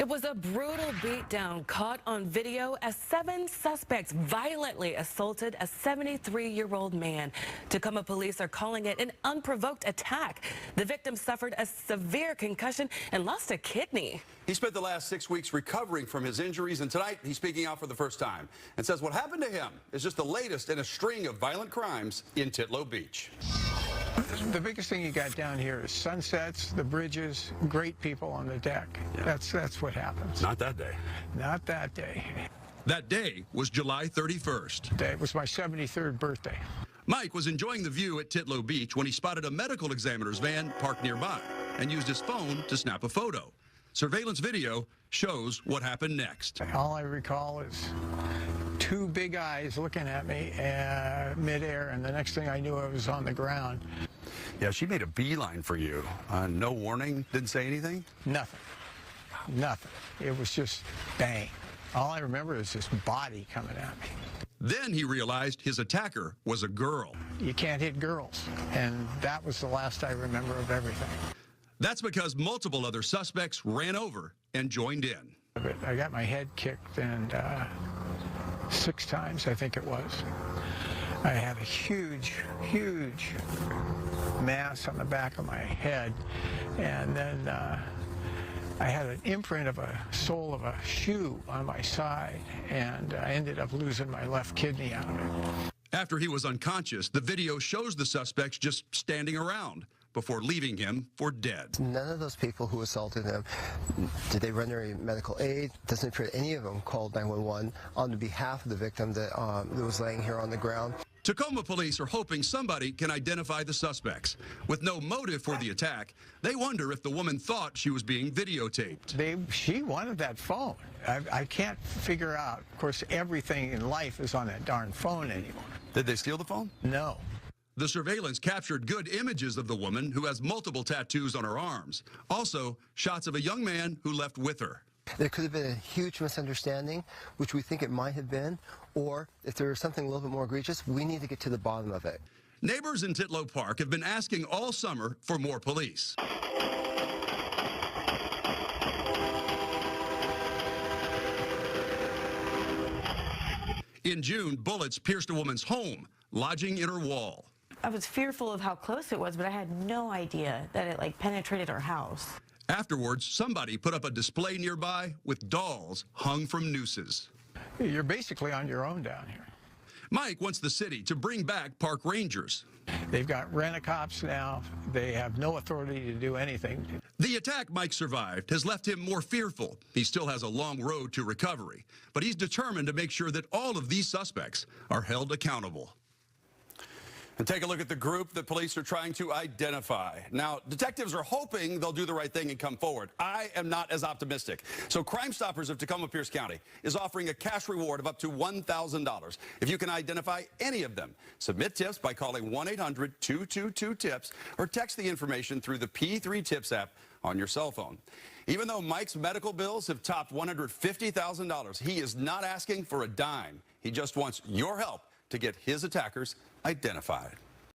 It was a brutal beatdown caught on video as 7 suspects violently assaulted a 73-year-old man. Tacoma police are calling it an unprovoked attack. The victim suffered a severe concussion and lost a kidney. He spent the last 6 weeks recovering from his injuries, and tonight he's speaking out for the first time and says what happened to him is just the latest in a string of violent crimes in Titlow Beach. The biggest thing you got down here is sunsets, the bridges, great people on the deck. Yeah. That's what happens. Not that day. Not that day. That day was July 31st. It was my 73rd birthday. Mike was enjoying the view at Titlow Beach when he spotted a medical examiner's van parked nearby and used his phone to snap a photo. Surveillance video shows what happened next. All I recall is 2 big eyes looking at me midair, and the next thing I knew, I was on the ground. Yeah, she made a beeline for you. No warning, didn't say anything? Nothing. Nothing. It was just bang. All I remember is this body coming at me. Then he realized his attacker was a girl. You can't hit girls, and that was the last I remember of everything. That's because multiple other suspects ran over and joined in. I got my head kicked, and 6 times, I think it was. I had a huge, huge mass on the back of my head, and then I had an imprint of a sole of a shoe on my side, and I ended up losing my left kidney out of it. After he was unconscious, the video shows the suspects just standing around before leaving him for dead. None of those people who assaulted him, did they render any medical aid? Doesn't appear any of them called 911 on behalf of the victim that was laying here on the ground. Tacoma police are hoping somebody can identify the suspects. With no motive for the attack, they wonder if the woman thought she was being videotaped. She wanted that phone. I can't figure out. Of course, everything in life is on that darn phone anymore. Did they steal the phone? No. The surveillance captured good images of the woman who has multiple tattoos on her arms. Also, shots of a young man who left with her. There could have been a huge misunderstanding, which we think it might have been, or if there was something a little bit more egregious, we need to get to the bottom of it. Neighbors in Titlow Park have been asking all summer for more police. In June, bullets pierced a woman's home, lodging in her wall. I was fearful of how close it was, but I had no idea that it penetrated our house. Afterwards, somebody put up a display nearby with dolls hung from nooses. You're basically on your own down here. Mike wants the city to bring back park rangers. They've got rent-a-cops now. They have no authority to do anything. The attack Mike survived has left him more fearful. He still has a long road to recovery, but he's determined to make sure that all of these suspects are held accountable. And take a look at the group that police are trying to identify. Now, detectives are hoping they'll do the right thing and come forward. I am not as optimistic. So Crime Stoppers of Tacoma Pierce County is offering a cash reward of up to $1,000 if you can identify any of them. Submit tips by calling 1-800-222-TIPS or text the information through the P3 Tips app on your cell phone. Even though Mike's medical bills have topped $150,000, he is not asking for a dime. He just wants your help to get his attackers identified.